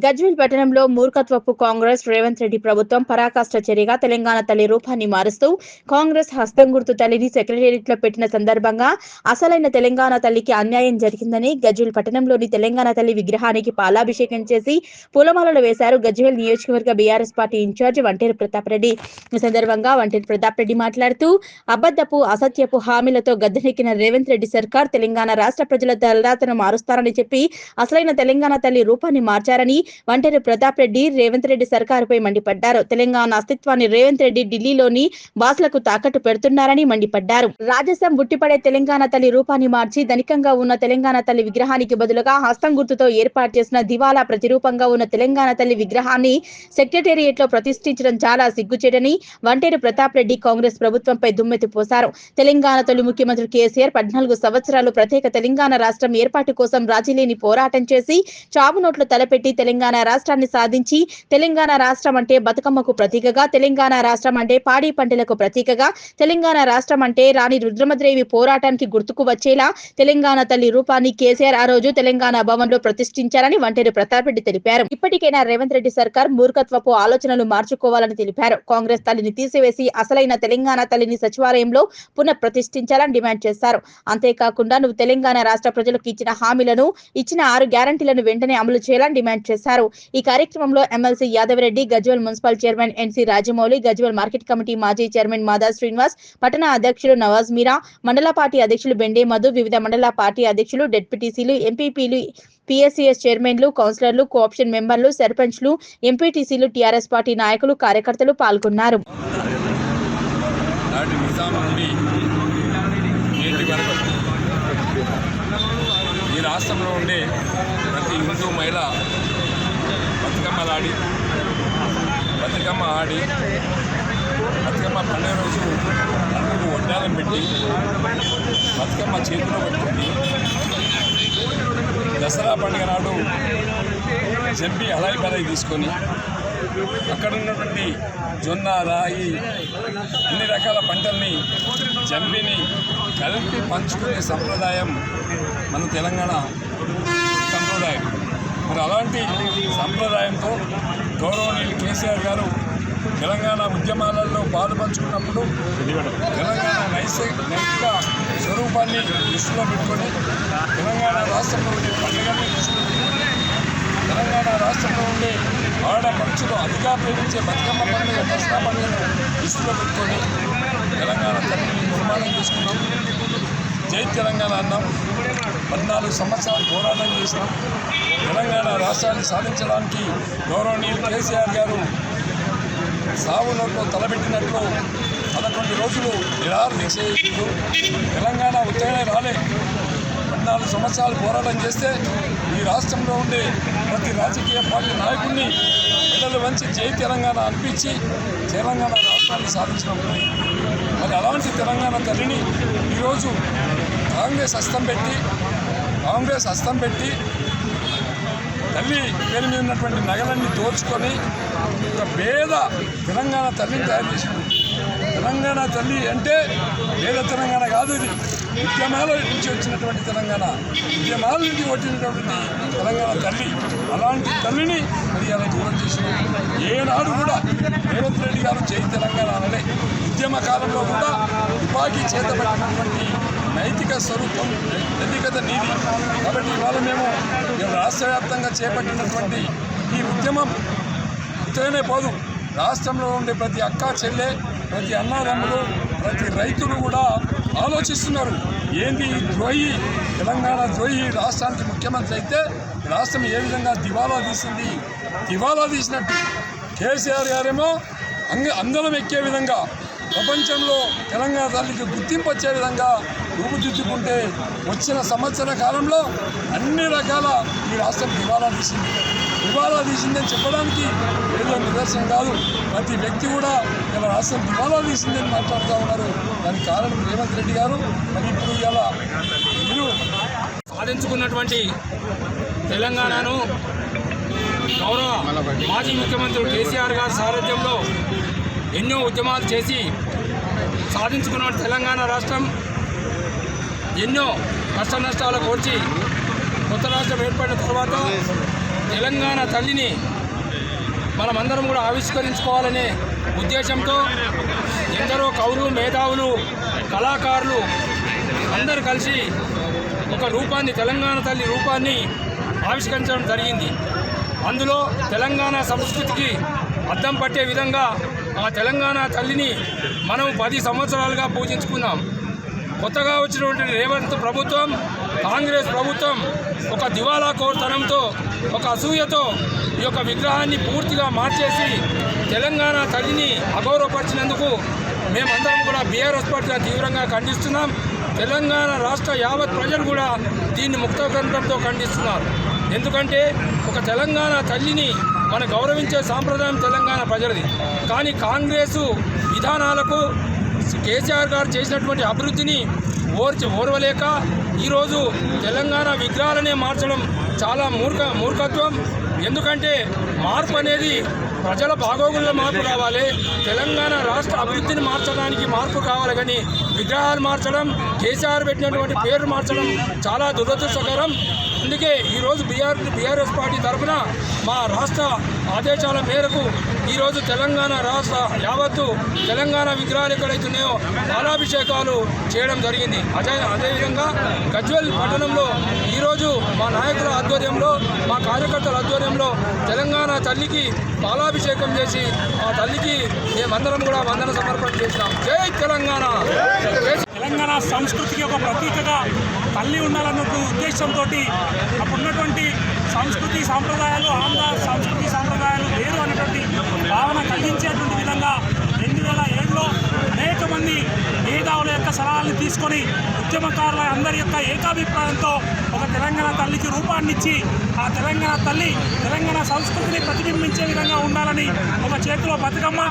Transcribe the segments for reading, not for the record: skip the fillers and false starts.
గజ్వేల్ పట్టణంలో మూర్ఖత్వపు కాంగ్రెస్ రేవంత్ రెడ్డి ప్రభుత్వం పరాకాష్ట చర్యగా తెలంగాణ తల్లి రూపాన్ని మారుస్తూ కాంగ్రెస్ హస్తం గుర్తు తల్లిని సెక్రటేరియట్ లో పెట్టిన సందర్భంగా అసలైన తెలంగాణ తల్లికి అన్యాయం జరిగిందని గజ్వేల్ పట్టణంలోని తెలంగాణ తల్లి విగ్రహానికి పాలాభిషేకం చేసి పూలమాలలు వేశారు గజ్వేల్ నియోజకవర్గ బీఆర్ఎస్ పార్టీ ఇన్ఛార్జి వంటేరు ప్రతాప్ రెడ్డి. ఈ సందర్భంగా వంటేరు ప్రతాప్ రెడ్డి మాట్లాడుతూ అబద్ధపు అసత్యపు హామీలతో గద్దెనెక్కిన రేవంత్ రెడ్డి సర్కార్ తెలంగాణ రాష్ట్ర ప్రజల తలరాతను మారుస్తారని చెప్పి అసలైన తెలంగాణ తల్లి రూపాన్ని మార్చారని వంటేరు ప్రతాప్ రెడ్డి రేవంత్ రెడ్డి సర్కారుపై మండిపడ్డారు. తెలంగాణ అస్తిత్వాన్ని రేవంత్ రెడ్డి ఢిల్లీలోని బాసులకు తాకట్టు పెడుతున్నారని మండిపడ్డారు. రాజసం బుట్టిపడే తెలంగాణ తల్లి రూపాన్ని మార్చి ధనికంగా ఉన్న తెలంగాణ తల్లి విగ్రహానికి బదులుగా హస్తం గుర్తుతో ఏర్పాటు చేసిన దివాలా ప్రతిరూపంగా ఉన్న తెలంగాణ తల్లి విగ్రహాన్ని సెక్రటేరియట్ లో ప్రతిష్ఠించడం చాలా సిగ్గుచేటని వంటేరు ప్రతాప్ రెడ్డి కాంగ్రెస్ ప్రభుత్వంపై దుమ్మెత్తిపోశారు. తెలంగాణ తొలి ముఖ్యమంత్రి కేసీఆర్ 14 సంవత్సరాలు ప్రత్యేక తెలంగాణ రాష్ట్రం ఏర్పాటు కోసం రాజీలేని పోరాటం చేసి చావు నోట్లు తలపెట్టి తెలంగాణ రాష్ట్రాన్ని సాధించి తెలంగాణ రాష్ట్రం అంటే బతుకమ్మకు ప్రతీకగా, తెలంగాణ రాష్ట్రం అంటే పాడి పంటలకు ప్రతీకగా, తెలంగాణ రాష్ట్రం అంటే రాణి రుద్రమదేవి పోరాటానికి గుర్తుకు వచ్చేలా తెలంగాణ తల్లి రూపాన్ని కేసీఆర్ ఆ రోజు తెలంగాణ భవన్ లో ప్రతిష్ఠించారని వంటేరు ప్రతాప్ రెడ్డి తెలిపారు. ఇప్పటికైనా రేవంత్ రెడ్డి సర్కార్ మూర్ఖత్వపు ఆలోచనలు మార్చుకోవాలని తెలిపారు. కాంగ్రెస్ తల్లిని తీసివేసి అసలైన తెలంగాణ తల్లిని సచివాలయంలో పునః ప్రతిష్ఠించాలని డిమాండ్ చేశారు. అంతేకాకుండా నువ్వు తెలంగాణ రాష్ట్ర ప్రజలకు ఇచ్చిన హామీలను, ఇచ్చిన 6 గ్యారంటీలను వెంటనే అమలు చేయాలని డిమాండ్ చేశారు. ఈ కార్యక్రమంలో MLC Yadava Reddy, Gajwel municipal chairman NC Rajamouli, Gajwel market committee మాజీ చైర్మన్ మాదా శ్రీనివాస్, పట్టణ అధ్యక్షులు నవాజ్ మీరా, మండల పార్టీ అధ్యక్షులు బెండే మధు, వివిధ మండల పార్టీ అధ్యక్షులు, డెప్యూటీసీలు, ఎంపీపీలు, పిఎస్సిఎస్ చైర్మన్లు, కౌన్సిలర్లు, కోఆప్షన్ మెంబర్లు, సర్పంచ్లు, ఎంపీటీసీలు, టీఆర్ఎస్ పార్టీ నాయకులు, కార్యకర్తలు పాల్గొన్నారు. ఈ రాష్ట్రంలో ఉండే ప్రతి హిందూ మహిళ బతుకమ్మ ఆడి బతుకమ్మ పండుగ రోజు నలుగురు వడ్డాలను పెట్టి బతుకమ్మ చేతిలో పెట్టుకుని దసరా పండుగ నాడు జంపి హలాయి తీసుకొని అక్కడ ఉన్నటువంటి జొన్న, రాయి, అన్ని రకాల పంటల్ని జంపిని కలిపి పంచుకునే సంప్రదాయం మన తెలంగాణ సంప్రదాయం. మరి అలాంటి సంప్రదాయంతో గౌరవనీయులు కేసీఆర్ గారు తెలంగాణ ఉద్యమాలలో పాలు పంచుకున్నప్పుడు తెలంగాణ నైతిక స్వరూపాన్ని దృష్టిలో పెట్టుకొని తెలంగాణ రాష్ట్రంలో ఉండే పండుగని దృష్టిలో పెట్టుకొని తెలంగాణ రాష్ట్రంలో ఉండే ఆడపడుచులు అతిగా ప్రేమించే బతుకమ్మ పండుగ, దసరా పండుగను దృష్టిలో పెట్టుకొని తెలంగాణ తల్లిని నిర్మాణం చేసుకున్నాం. జై తెలంగాణ అన్నాం. 14 సంవత్సరాలు పోరాటం చేసినాం. తెలంగాణ రాష్ట్రాన్ని సాధించడానికి గౌరవనీయులు కేసీఆర్ గారు సావు నోట్లో తలబెట్టినట్లు 11 రోజులు నిరాహార దీక్ష చేసిండు. తెలంగాణ ఉత్తరాయణ రాలే. 14 సంవత్సరాలు పోరాటం చేస్తే ఈ రాష్ట్రంలో ఉండే ప్రతి రాజకీయ పార్టీ నాయకుడిని మెడలు వంచి జై తెలంగాణ అనిపించి తెలంగాణ రాష్ట్రాన్ని సాధించినప్పుడు మరి అలాంటి తెలంగాణ తల్లిని ఈరోజు కాంగ్రెస్ హస్తం పెట్టి తల్లి పేరు మీద ఉన్నటువంటి నగలన్నీ దోచుకొని ఒక పేద తెలంగాణ తల్లిని తయారు చేసింది. తెలంగాణ తల్లి అంటే పేద తెలంగాణ కాదు, ఇది ఉద్యమాల నుంచి వచ్చినటువంటి తెలంగాణ, ఉద్యమాల నుంచి వచ్చినటువంటి తెలంగాణ తల్లి. అలాంటి తల్లిని మరి అలా దూరం చేసిన ఏనాడు కూడా రేవంత్ రెడ్డి గారు జై తెలంగాణ అనలే. ఉద్యమ కాలంలో కూడా తుపాకీ చేతబట్టినటువంటి నైతిక స్వరూపం, నైతికత నీది. కాబట్టి ఇవాళ మేము రాష్ట్ర వ్యాప్తంగా చేపట్టినటువంటి ఈ ఉద్యమం ఇంతనే పోదు. రాష్ట్రంలో ఉండే ప్రతి అక్క చెల్లె, ప్రతి అన్నదమ్ములు, ప్రతి రైతులు కూడా ఆలోచిస్తున్నారు. ఏంది ద్రోహి, తెలంగాణ ద్రోహి రాష్ట్రానికి ముఖ్యమంత్రి అయితే రాష్ట్రం ఏ విధంగా దివాలా తీసినట్టు కేసీఆర్ గారేమో అందరం ఎక్కే విధంగా ప్రపంచంలో తెలంగాణ తల్లికి గుర్తింపు వచ్చే విధంగా రూపుదిద్దుకుంటే వచ్చిన సంవత్సర కాలంలో అన్ని రకాల ఈ రాష్ట్రం దివాలా తీసిందని చెప్పడానికి ఏదో నిదర్శనం కాదు. ప్రతి వ్యక్తి కూడా ఇలా రాష్ట్రం దివాలా తీసిందని మాట్లాడుతూ ఉన్నారు. దానికి కారణం రేవంత్ రెడ్డి గారు. మరి ఇప్పుడు ఇలా మీరు సాధించుకున్నటువంటి తెలంగాణను గౌరవ మాజీ ముఖ్యమంత్రి కేసీఆర్ గారి సారథ్యంలో ఎన్నో ఉద్యమాలు చేసి సాధించుకున్న తెలంగాణ రాష్ట్రం ఎన్నో కష్ట నష్టాలు కోర్చి కొత్త రాష్ట్రం ఏర్పడిన తర్వాత తెలంగాణ తల్లిని మనమందరం కూడా ఆవిష్కరించుకోవాలనే ఉద్దేశంతో ఎందరో కవులు, మేధావులు, కళాకారులు అందరూ కలిసి ఒక రూపాన్ని, తెలంగాణ తల్లి రూపాన్ని ఆవిష్కరించడం జరిగింది. అందులో తెలంగాణ సంస్కృతికి అద్దం పట్టే విధంగా ఆ తెలంగాణ తల్లిని మనం 10 సంవత్సరాలుగా పూజించుకున్నాం. కొత్తగా వచ్చినటువంటి రేవంత్ ప్రభుత్వం, కాంగ్రెస్ ప్రభుత్వం ఒక దివాలా కోరుతనంతో, ఒక అసూయతో ఈ యొక్క విగ్రహాన్ని పూర్తిగా మార్చేసి తెలంగాణ తల్లిని అగౌరవపరిచినందుకు మేమందరం కూడా బీఆర్ఎస్ పార్టీగా తీవ్రంగా ఖండిస్తున్నాం. తెలంగాణ రాష్ట్ర యావత్ ప్రజలు కూడా దీన్ని ముక్తకంఠంతో ఖండిస్తున్నారు. ఎందుకంటే ఒక తెలంగాణ తల్లిని మనం గౌరవించే సాంప్రదాయం తెలంగాణ ప్రజలది. కానీ కాంగ్రెసు విధానాలకు కేసీఆర్ గారు చేసినటువంటి అభివృద్ధిని ఓర్వలేక ఈరోజు తెలంగాణ విగ్రహాలనే మార్చడం చాలా మూర్ఖత్వం. ఎందుకంటే మార్పు అనేది ప్రజల బాగోగుల్లో మార్పు కావాలి, తెలంగాణ రాష్ట్ర అభివృద్ధిని మార్చడానికి మార్పు కావాలి. కానీ విగ్రహాలు మార్చడం, కేసీఆర్ పెట్టినటువంటి పేరు మార్చడం చాలా దురదృష్టకరం. అందుకే ఈరోజు బీఆర్ఎస్ పార్టీ తరఫున మా రాష్ట్ర ఆదేశాల మేరకు ఈరోజు తెలంగాణ రాష్ట్ర యావత్తు తెలంగాణ విగ్రహాలు ఎక్కడైతున్నాయో పాలాభిషేకాలు చేయడం జరిగింది. అదేవిధంగా గజ్వేల్ పట్టణంలో ఈరోజు మా నాయకుల ఆధ్వర్యంలో, మా కార్యకర్తల ఆధ్వర్యంలో తెలంగాణ తల్లికి పాలాభిషేకం చేసి ఆ తల్లికి మేమందరం కూడా వందన సమర్పణ చేసినాం. జై తెలంగాణ. తెలంగాణ సంస్కృతికి ఒక ప్రతీకగా తల్లి ఉండాలన్న ఉద్దేశంతో అప్పుడున్నటువంటి సంస్కృతి సాంప్రదాయాలు, ఆంధ్ర సంస్కృతి సాంప్రదాయాలు వేరు అనేటువంటి భావన కలిగించేటువంటి విధంగా 2007లో అనేక మంది మేధావుల యొక్క సలహాలను తీసుకొని ఉద్యమకారుల అందరి యొక్క ఏకాభిప్రాయంతో ఒక తెలంగాణ తల్లికి రూపాన్నిచ్చి ఆ తెలంగాణ తల్లి తెలంగాణ సంస్కృతిని ప్రతిబింబించే విధంగా ఉండాలని ఒక చేతిలో బతుకమ్మ,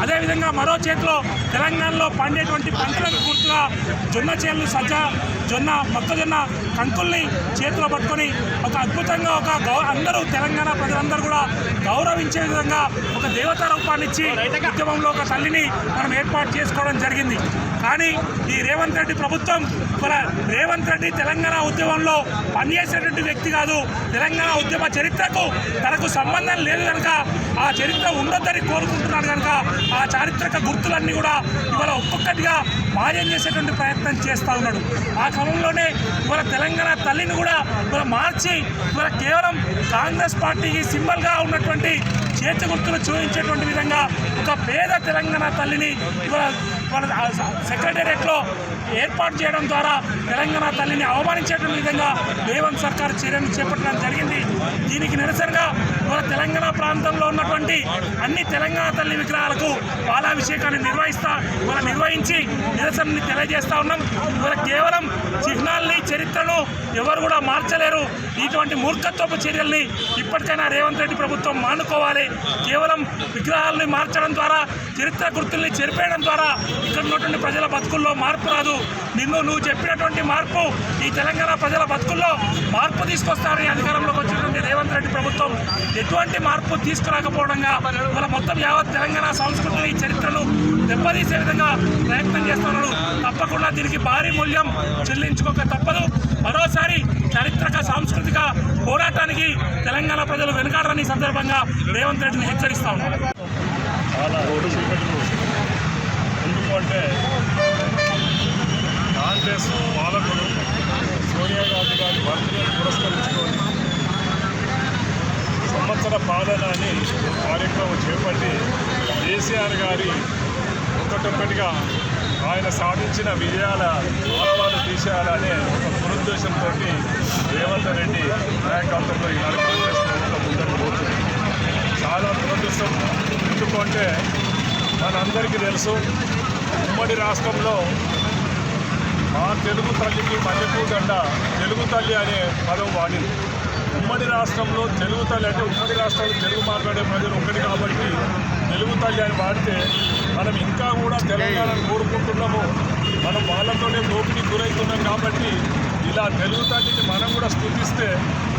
అదేవిధంగా మరో చేతిలో తెలంగాణలో పండేటువంటి పంటలకు గుర్తుగా జొన్న చేళ్ళు, సజ్జ, మొక్కజొన్న కంకుల్ని చేతిలో పట్టుకొని ఒక అద్భుతంగా అందరూ తెలంగాణ ప్రజలందరూ కూడా గౌరవించే విధంగా ఒక దేవతా రూపాన్నిచ్చి ఉద్యమంలో ఒక తల్లిని మనం ఏర్పాటు చేసుకోవడం జరిగింది. కానీ ఈ రేవంత్ రెడ్డి ప్రభుత్వం రేవంత్ రెడ్డి తెలంగాణ ఉద్యమంలో పనిచేసేటువంటి వ్యక్తి కాదు. తెలంగాణ ఉద్యమ చరిత్రకు తనకు సంబంధం లేదు కనుక, ఆ చరిత్ర ఉండొద్దని కోరుకుంటున్నాడు కనుక ఆ చారిత్రక గుర్తులన్నీ కూడా ఇవాళ ఒక్కొక్కటిగా మాయం చేసేటువంటి ప్రయత్నం చేస్తూ ఉన్నాడు. ఆ క్రమంలోనే ఇవాళ తెలంగాణ తల్లిని కూడా ఇవాళ మార్చి ఇవాళ కేవలం కాంగ్రెస్ పార్టీకి సింబల్గా ఉన్నటువంటి చేతి గుర్తులు చూపించేటువంటి విధంగా ఒక పేద తెలంగాణ తల్లిని ఇవాళ సెక్రటేరియట్లో ఏర్పాటు చేయడం ద్వారా తెలంగాణ తల్లిని అవమానించేటువంటి విధంగా రేవంత్ సర్కార్ చర్యలు చేపట్టడం జరిగింది. దీనికి నిరసనగా ఇవాళ తెలంగాణ ప్రాంతంలో ఉన్నటువంటి అన్ని తెలంగాణ తల్లి విగ్రహాలకు పాలాభిషేకాన్ని నిర్వహించి నిరసనని తెలియజేస్తూ ఉన్నాం. ఇవాళ కేవలం చిహ్నాల్ని, చరిత్రను ఎవరు కూడా మార్చలేరు. ఇటువంటి మూర్ఖత్వపు చర్యల్ని ఇప్పటికైనా రేవంత్ రెడ్డి ప్రభుత్వం మానుకోవాలి. కేవలం విగ్రహాలని మార్చడం ద్వారా, చరిత్ర గుర్తుల్ని చెరిపేయడం ద్వారా ఇక్కడ ఉన్నటువంటి ప్రజల బతుకుల్లో మార్పు రాదు. నువ్వు చెప్పినటువంటి మార్పు ఈ తెలంగాణ ప్రజల బతుకుల్లో మార్పు తీసుకొస్తారని అధికారంలోకి వచ్చినటువంటి రేవంత్ రెడ్డి ప్రభుత్వం ఎటువంటి మార్పు తీసుకురాకపోవడంగా ఇవాళ మొత్తం యావత్ తెలంగాణ సంస్కృతిని, చరిత్రను దెబ్బతీసే విధంగా ప్రయత్నం చేస్తున్నారు. తప్పకుండా దీనికి భారీ మూల్యం చెల్లించుకోక తప్పదు. మరోసారి చారిత్రక సాంస్కృతిక పోరాటానికి తెలంగాణ ప్రజలు వెనుకాడని సందర్భంగా రేవంత్ రెడ్డిని హెచ్చరిస్తా ఉన్నారు. ఎందుకంటే కాంగ్రెస్ పాలకులు సోనియా గాంధీ గారి బర్త్డేని పురస్కరించుకొని సంవత్సర పాలన అని కార్యక్రమం చేపట్టి కేసీఆర్ గారి ఒక్కటొక్కటిగా ఆయన సాధించిన విజయాల ఆనవాలు తీసేయాలనే ఒక దురుద్దేశంతో రేవంత్ రెడ్డి నాయకత్వంలో ఈనాడు కాంగ్రెస్ ప్రభుత్వం ముందరికి పోతుంది. చాలా దురదృష్టం. ఎందుకంటే మనందరికీ తెలుసు, ఉమ్మడి రాష్ట్రంలో మా తెలుగు తల్లికి మల్లెపూదండ తెలుగు తల్లి అనే పదం వాడింది. ఉమ్మడి రాష్ట్రంలో తెలుగు తల్లి అంటే ఉమ్మడి రాష్ట్రంలో తెలుగు మాట్లాడే ప్రజలు ఒకటి కాబట్టి తెలుగు తల్లి అని వాడితే మనం ఇంకా కూడా తెలంగాణను కోరుకుంటున్నాము. మనం వాళ్ళతోనే దోపిడీ గురవుతున్నాం కాబట్టి ఇలా తెలుగు తల్లిని మనం కూడా స్తుతిస్తే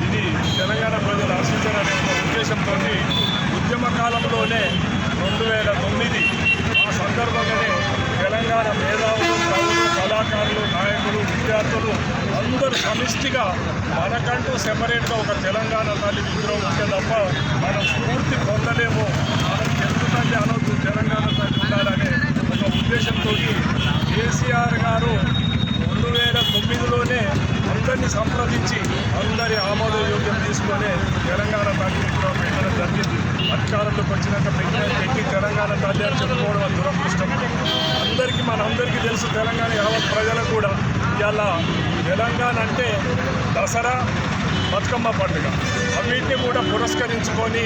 ఇది తెలంగాణ ప్రజలు హర్షించాలనే ఒక ఉద్దేశంతో ఉద్యమ కాలంలోనే 2009 ఆ సందర్భంగానే తెలంగాణ మేధావులు కళాకారులు, నాయకులు, విద్యార్థులు అందరూ సమిష్టిగా మనకంటూ సెపరేట్గా ఒక తెలంగాణ తల్లి విగ్రహం ఉంటే తప్ప మనం స్ఫూర్తి పొందలేము. మనం తెలుగు తల్లి అనొద్దు, తెలంగాణ తల్లి ఉండాలనే ఒక ఉద్దేశంతో కేసీఆర్ గారు 2009లోనే అందరినీ సంప్రదించి అందరి ఆమోదయోగ్యం తీసుకొని తెలంగాణ తల్లి విగ్రహం పెట్టడం జరిగింది. అధికారంలోకి వచ్చినాక పెట్టి తెలంగాణ తల్లి అని చెప్పుకోవడం అది దురదృష్టం. మనందరికీ తెలుసు, తెలంగాణ యావత్ ప్రజలకు కూడా ఇవాళ తెలంగాణ అంటే దసరా, బతుకమ్మ పండుగ అన్నింటినీ కూడా పురస్కరించుకొని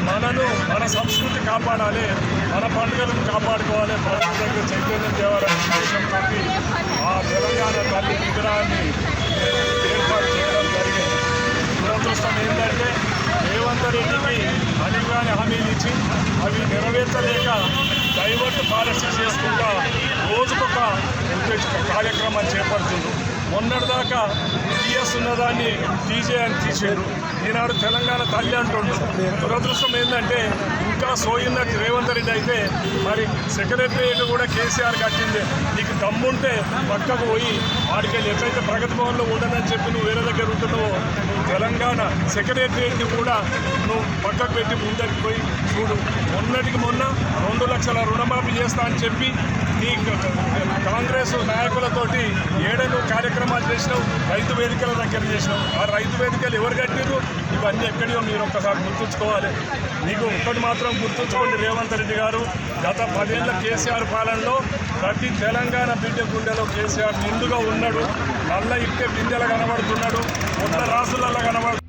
మన సంస్కృతి కాపాడాలి, మన పండుగలను కాపాడుకోవాలి, ప్రజల దగ్గర చైతన్యం తేవాలనే ఉద్దేశంతో ఆ తెలంగాణ తల్లి విగ్రహాన్ని ఏర్పాటు చేయడం జరిగింది. దురదృష్టం ఏంటంటే రేవంత్ రెడ్డికి అనివార్య హామీలు ఇచ్చి అవి నెరవేర్చలేక డైవర్ట్ పాలసీ చేసుకుంటా రోజుకొక కార్యక్రమాన్ని చేపడుతుండ్రు. మొన్నటిదాకా టీఎస్ ఉన్నదాన్ని టీజే అని తీసేడు, ఈనాడు తెలంగాణ తల్లి అంటుండ్రు. దురదృష్టం ఏంటంటే ఇంకా సోయినట్టు రేవంత్ రెడ్డి అయితే మరి సెక్రటరియట్ కూడా కేసీఆర్ కట్టింది. నీకు దమ్ముంటే పక్కకు పోయి వాడికి ఎట్లయితే ప్రగతి భవన్లో ఉండదని చెప్పి నువ్వు వేరే దగ్గర ఉంటున్నావో తెలంగాణ సెక్రటరియట్ని కూడా నువ్వు పక్కకు పెట్టి ముందరికి పోయి చూడు. మొన్నటికి మొన్న 2 లక్షల రుణమాఫీ చేస్తా అని చెప్పి నీ కాంగ్రెస్ నాయకులతోటి ఏడను కార్యక్రమాలు చేసినావు, రైతు వేదికల దగ్గర చేసినావు. ఆ రైతు వేదికలు ఎవరు కట్టిరు? ఇవన్నీ ఎక్కడియో మీరు ఒక్కసారి గుర్తుంచుకోవాలి. నీకు ఒక్కటి మాత్రం గుర్తుంచుకోండి, రేవంత్ రెడ్డి గారు గత 10 ఏళ్ల కేసీఆర్ పాలనలో ప్రతి తెలంగాణ బిడ్డ గుండెలో కేసీఆర్ నిండుగా ఉన్నాడు. నల్ల ఇట్టే బిందెలు కనబడుతున్నాడు, ఉన్న రాసులలో కనబడుతున్నాడు.